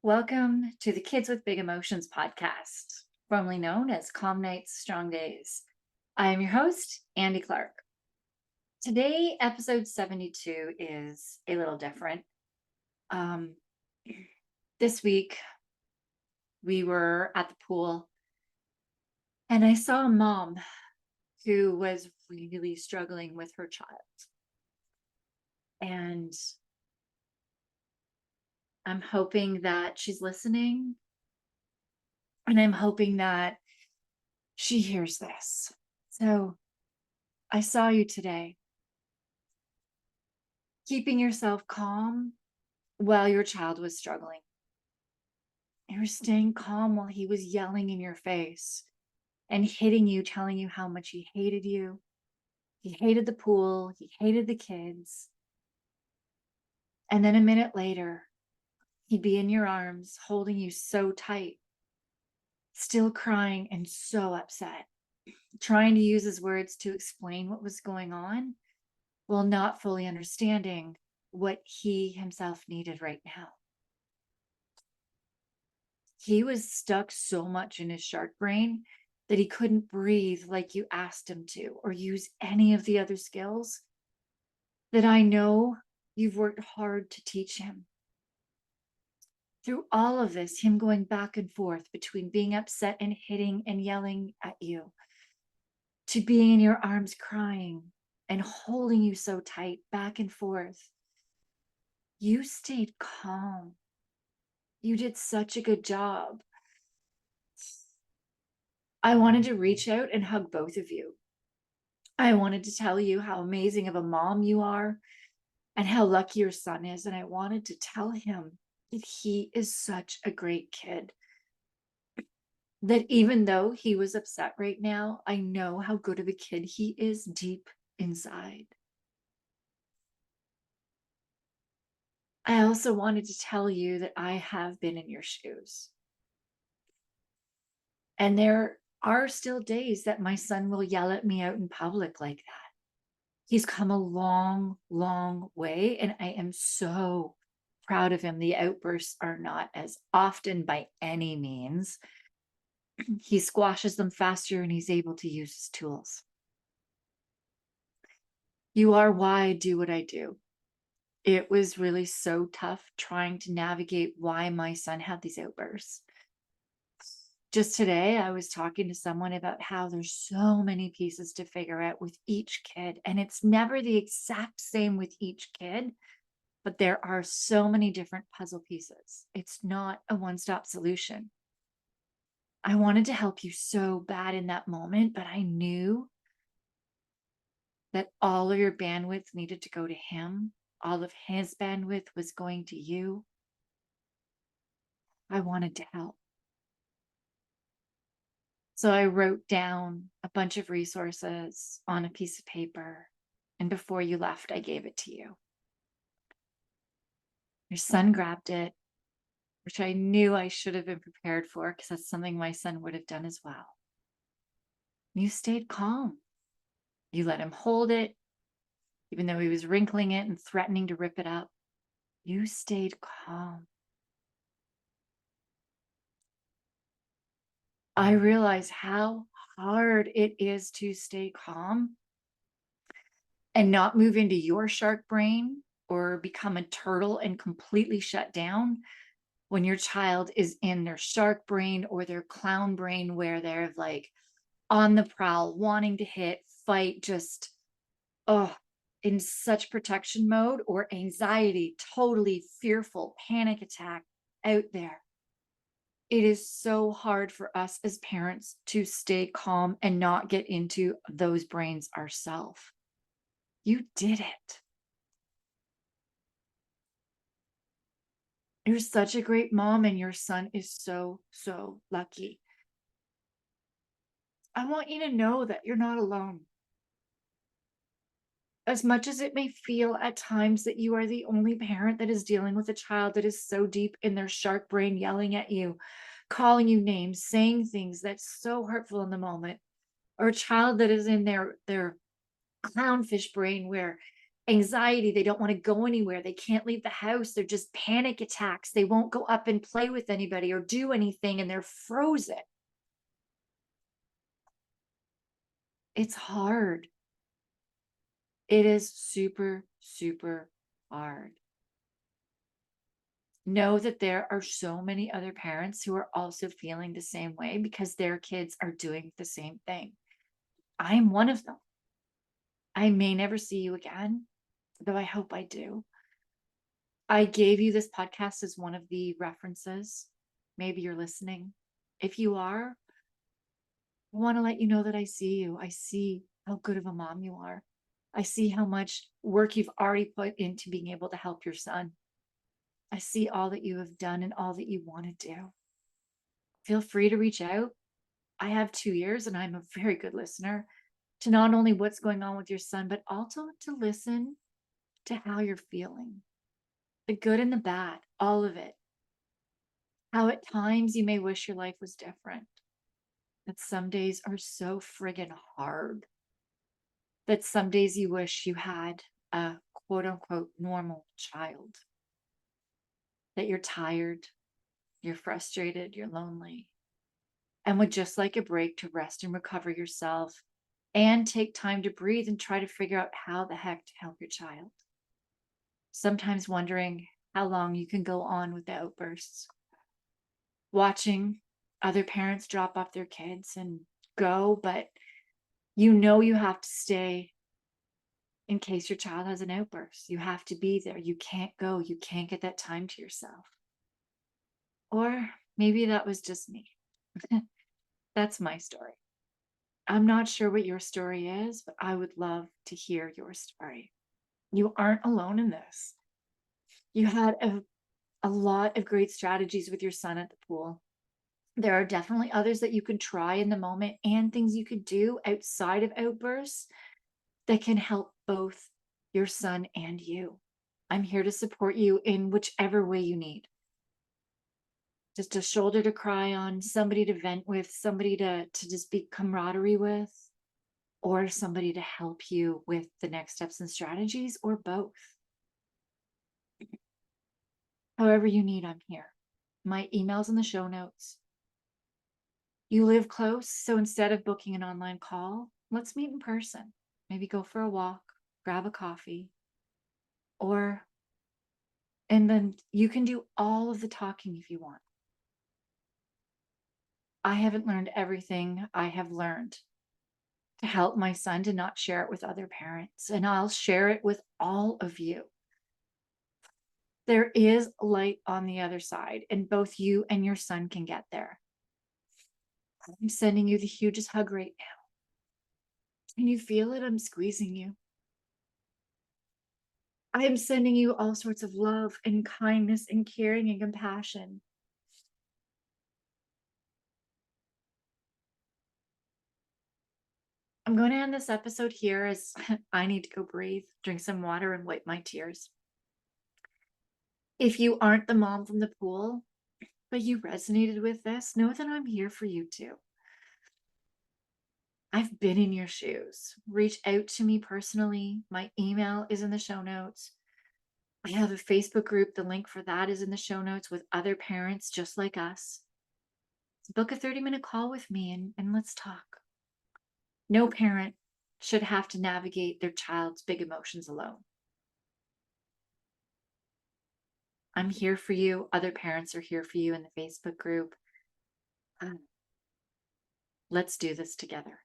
Welcome to the Kids with Big Emotions podcast, formerly known as Calm Nights, Strong Days. I am your host, Andi Clark. Today, episode 72 is a little different. This week, we were at the pool, and I saw a mom who was really struggling with her child. And I'm hoping that she's listening, and I'm hoping that she hears this. So I saw you today, keeping yourself calm while your child was struggling. You were staying calm while he was yelling in your face and hitting you, telling you how much he hated you. He hated the pool. He hated the kids. And then a minute later, he'd be in your arms, holding you so tight, still crying and so upset, trying to use his words to explain what was going on while not fully understanding what he himself needed right now. He was stuck so much in his shark brain that he couldn't breathe like you asked him to, or use any of the other skills that I know you've worked hard to teach him. Through all of this, him going back and forth between being upset and hitting and yelling at you, to being in your arms crying and holding you so tight, back and forth, you stayed calm. You did such a good job. I wanted to reach out and hug both of you. I wanted to tell you how amazing of a mom you are and how lucky your son is. And I wanted to tell him that he is such a great kid. That even though he was upset right now, I know how good of a kid he is deep inside. I also wanted to tell you that I have been in your shoes. And there are still days that my son will yell at me out in public like that. He's come a long, long way, and I am so proud of him. The outbursts are not as often by any means. He squashes them faster and he's able to use his tools. You are why I do what I do. It was really so tough trying to navigate why my son had these outbursts. Just today, I was talking to someone about how there's so many pieces to figure out with each kid, and it's never the exact same with each kid, but there are so many different puzzle pieces. It's not a one-stop solution. I wanted to help you so bad in that moment, but I knew that all of your bandwidth needed to go to him. All of his bandwidth was going to you. I wanted to help. So I wrote down a bunch of resources on a piece of paper, and before you left, I gave it to you. Your son grabbed it, which I knew I should have been prepared for because that's something my son would have done as well. You stayed calm. You let him hold it, even though he was wrinkling it and threatening to rip it up. You stayed calm. I realize how hard it is to stay calm and not move into your shark brain or become a turtle and completely shut down when your child is in their shark brain or their clown brain, where they're like on the prowl, wanting to hit, fight, just, in such protection mode, or anxiety, totally fearful, panic attack out there. It is so hard for us as parents to stay calm and not get into those brains ourselves. You did it. You're such a great mom, and your son is so, so lucky. I want you to know that you're not alone. As much as it may feel at times that you are the only parent that is dealing with a child that is so deep in their shark brain, yelling at you, calling you names, saying things that's so hurtful in the moment, or a child that is in their clownfish brain where Anxiety, they don't want to go anywhere. They can't leave the house. They're just panic attacks. They won't go up and play with anybody or do anything, and they're frozen. It's hard. It is super, super hard. Know that there are so many other parents who are also feeling the same way because their kids are doing the same thing. I'm one of them. I may never see you again, though I hope I do. I gave you this podcast as one of the references. Maybe you're listening. If you are, I want to let you know that I see you. I see how good of a mom you are. I see how much work you've already put into being able to help your son. I see all that you have done and all that you want to do. Feel free to reach out. I have 2 ears and I'm a very good listener to not only what's going on with your son, but also to listen to how you're feeling, the good and the bad, all of it. How at times you may wish your life was different, that some days are so friggin' hard, that some days you wish you had a quote unquote normal child, that you're tired, you're frustrated, you're lonely, and would just like a break to rest and recover yourself and take time to breathe and try to figure out how the heck to help your child. Sometimes wondering how long you can go on with the outbursts, watching other parents drop off their kids and go, but you know you have to stay in case your child has an outburst. You have to be there. You can't go. You can't get that time to yourself. Or maybe that was just me. That's my story. I'm not sure what your story is, but I would love to hear your story. You aren't alone in this. You had a lot of great strategies with your son at the pool. There are definitely others that you can try in the moment and things you could do outside of outbursts that can help both your son and you. I'm here to support you in whichever way you need. Just a shoulder to cry on, somebody to vent with, somebody to just be camaraderie with, or somebody to help you with the next steps and strategies, or both. However you need, I'm here. My email's in the show notes. You live close, so instead of booking an online call, let's meet in person. Maybe go for a walk, grab a coffee, and then you can do all of the talking if you want. I haven't learned everything I have learned to help my son to not share it with other parents, and I'll share it with all of you. There is light on the other side, and both you and your son can get there. I'm sending you the hugest hug right now. Can you feel it? I'm squeezing you. I am sending you all sorts of love and kindness and caring and compassion. I'm going to end this episode here as I need to go breathe, drink some water, and wipe my tears. If you aren't the mom from the pool, but you resonated with this, know that I'm here for you too. I've been in your shoes. Reach out to me personally. My email is in the show notes. I have a Facebook group. The link for that is in the show notes with other parents just like us. Book a 30-minute call with me and let's talk. No parent should have to navigate their child's big emotions alone. I'm here for you. Other parents are here for you in the Facebook group. Let's do this together.